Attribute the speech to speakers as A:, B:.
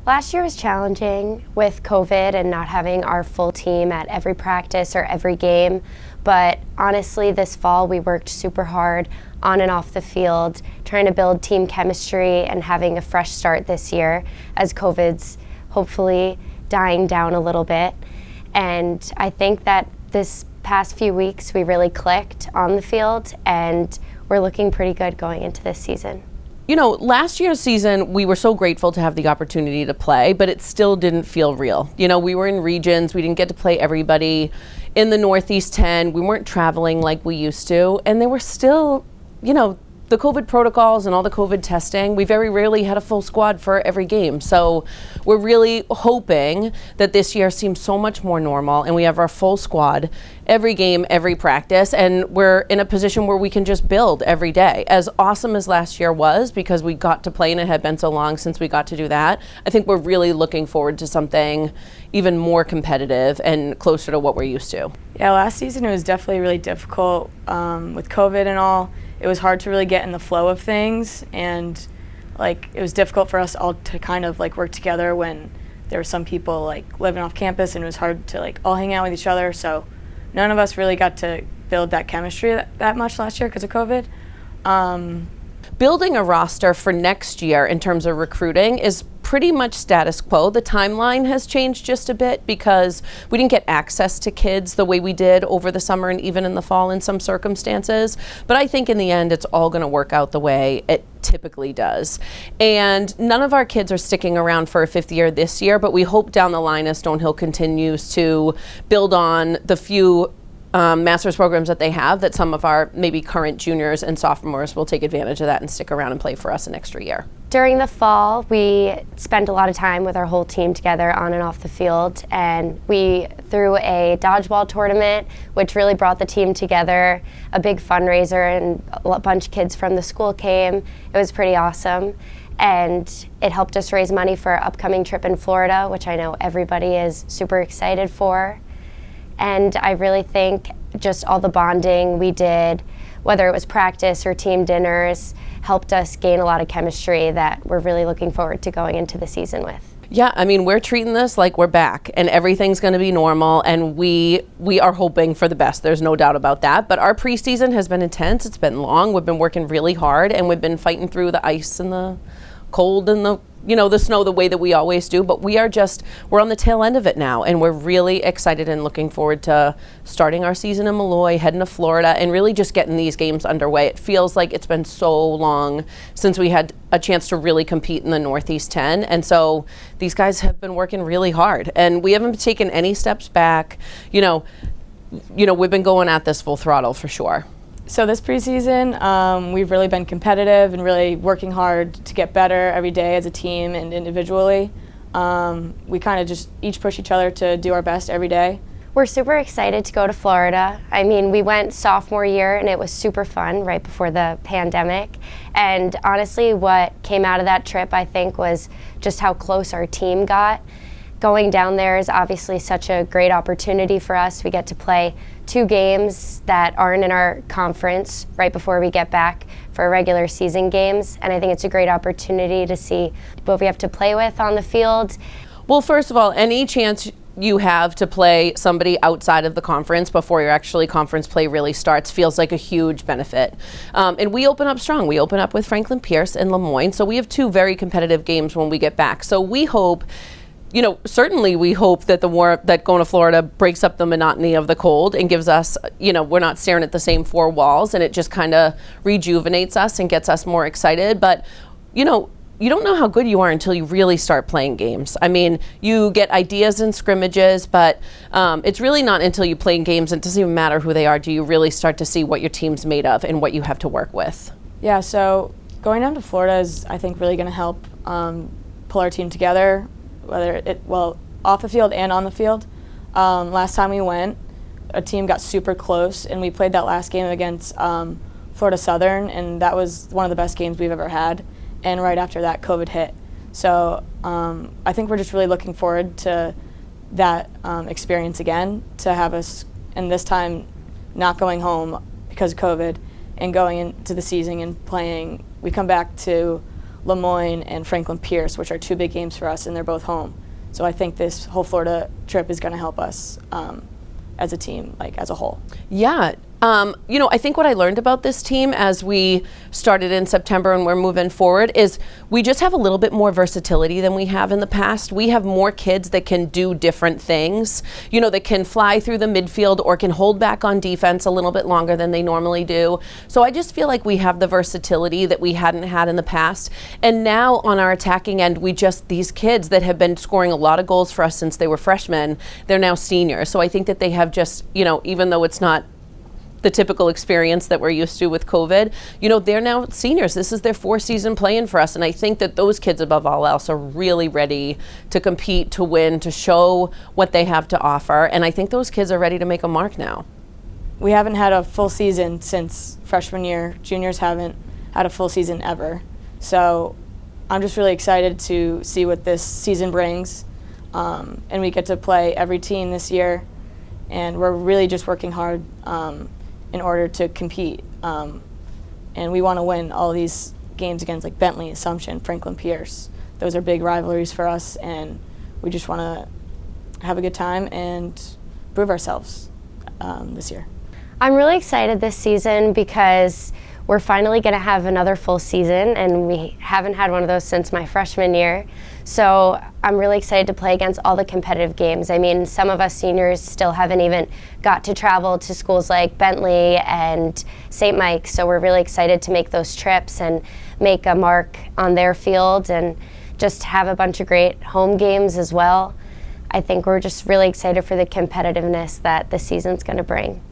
A: Last year was challenging with COVID and not having our full team at every practice or every game, but honestly this fall we worked super hard on and off the field trying to build team chemistry and having a fresh start this year as COVID's hopefully dying down a little bit. And I think that this past few weeks we really clicked on the field and we're looking pretty good going into this season.
B: You know, last year's season, we were so grateful to have the opportunity to play, but it still didn't feel real. You know, we were in regions, we didn't get to play everybody in the Northeast 10, we weren't traveling like we used to, and there were still, you know, the COVID protocols and all the COVID testing, we very rarely had a full squad for every game. So we're really hoping that this year seems so much more normal and we have our full squad every game, every practice, and we're in a position where we can just build every day. As awesome as last year was, because we got to play and it had been so long since we got to do that, I think we're really looking forward to something even more competitive and closer to what we're used to.
C: Yeah, last season it was definitely really difficult with COVID and all. It was hard to really get in the flow of things, and like it was difficult for us all to kind of like work together when there were some people like living off campus, and it was hard to like all hang out with each other. So none of us really got to build that chemistry that much last year because of COVID.
B: Building a roster for next year in terms of recruiting is pretty much status quo. The timeline has changed just a bit because we didn't get access to kids the way we did over the summer and even in the fall in some circumstances. But I think in the end, it's all going to work out the way it typically does. And none of our kids are sticking around for a fifth year this year, but we hope down the line as Stonehill continues to build on the few master's programs that they have, that some of our maybe current juniors and sophomores will take advantage of that and stick around and play for us an extra year.
A: During the fall, we spent a lot of time with our whole team together on and off the field, and we threw a dodgeball tournament, which really brought the team together, a big fundraiser, and a bunch of kids from the school came. It was pretty awesome, and it helped us raise money for our upcoming trip in Florida, which I know everybody is super excited for. And I really think just all the bonding we did, whether it was practice or team dinners, helped us gain a lot of chemistry that we're really looking forward to going into the season with.
B: Yeah, I mean, we're treating this like we're back and everything's going to be normal, and we are hoping for the best. There's no doubt about that. But our preseason has been intense. It's been long. We've been working really hard, and we've been fighting through the ice and the cold and the snow the way that we always do, but we're on the tail end of it now, and we're really excited and looking forward to starting our season in Malloy, heading to Florida, and really just getting these games underway. It feels like it's been so long since we had a chance to really compete in the Northeast 10, and so these guys have been working really hard, and we haven't taken any steps back. You know, we've been going at this full throttle for sure.
C: So this preseason, we've really been competitive and really working hard to get better every day as a team and individually. We kind of just each push each other to do our best every day.
A: We're super excited to go to Florida. I mean, we went sophomore year and it was super fun right before the pandemic. And honestly, what came out of that trip, I think, was just how close our team got. Going down there is obviously such a great opportunity for us. We get to play 2 games that aren't in our conference right before we get back for regular season games, and I think it's a great opportunity to see what we have to play with on the field.
B: Well, first of all, any chance you have to play somebody outside of the conference before your actually conference play really starts feels like a huge benefit. And we open up strong. We open up with Franklin Pierce and Lemoyne, so we have 2 very competitive games when we get back. So we hope, certainly we hope that that going to Florida breaks up the monotony of the cold and gives us, we're not staring at the same 4 walls, and it just kind of rejuvenates us and gets us more excited. But, you don't know how good you are until you really start playing games. I mean, you get ideas in scrimmages, but it's really not until you play games, and it doesn't even matter who they are, do you really start to see what your team's made of and what you have to work with.
C: Yeah, so going down to Florida is, I think, really going to help pull our team together, off the field and on the field. Last time we went, a team got super close, and we played that last game against Florida Southern, and that was one of the best games we've ever had. And right after that, COVID hit. So I think we're just really looking forward to that experience again, to have us, and this time not going home because of COVID and going into the season and playing. We come back to Lemoyne and Franklin Pierce, which are 2 big games for us, and they're both home. So I think this whole Florida trip is going to help us as a team, like as a whole.
B: Yeah. I think what I learned about this team as we started in September and we're moving forward is we just have a little bit more versatility than we have in the past. We have more kids that can do different things, that can fly through the midfield or can hold back on defense a little bit longer than they normally do. So I just feel like we have the versatility that we hadn't had in the past. And now on our attacking end, these kids that have been scoring a lot of goals for us since they were freshmen, they're now seniors. So I think that they have just, even though it's not the typical experience that we're used to with COVID, they're now seniors. This is their 4th season playing for us. And I think that those kids above all else are really ready to compete, to win, to show what they have to offer. And I think those kids are ready to make a mark now.
C: We haven't had a full season since freshman year. Juniors haven't had a full season ever. So I'm just really excited to see what this season brings. And we get to play every team this year. And we're really just working hard in order to compete. And we want to win all these games against like Bentley, Assumption, Franklin Pierce. Those are big rivalries for us, and we just want to have a good time and prove ourselves this year.
A: I'm really excited this season because we're finally going to have another full season, and we haven't had one of those since my freshman year. So I'm really excited to play against all the competitive games. I mean, some of us seniors still haven't even got to travel to schools like Bentley and St. Mike's, so we're really excited to make those trips and make a mark on their field and just have a bunch of great home games as well. I think we're just really excited for the competitiveness that the season's going to bring.